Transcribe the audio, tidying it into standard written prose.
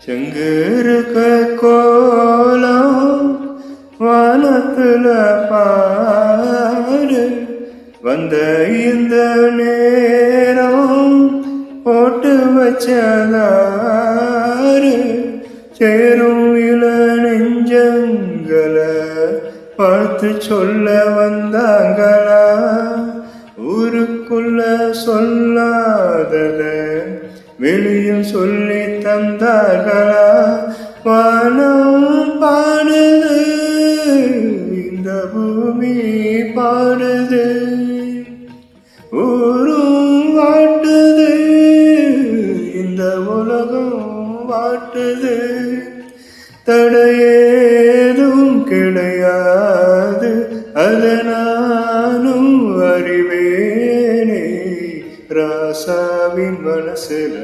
செங்கிருக்க கோலம் வானத்துல பாரு, வந்த இந்த நேரம் போட்டு வச்சதாரு. சேரும் இள நெஞ்சங்களை பார்த்து சொல்ல வந்தாங்களா, ஊருக்குள்ள சொல்லாதத வெளியில் சொல்லி தந்தார்களா. வானம் பாடுது, இந்த பூமி பாடுது, ஊரும் வாட்டுது, இந்த உலகம் வாட்டுது. தடையேதும் கிடையாது, அதை நானும் அறிவேனே ராசாவின் மனசுல.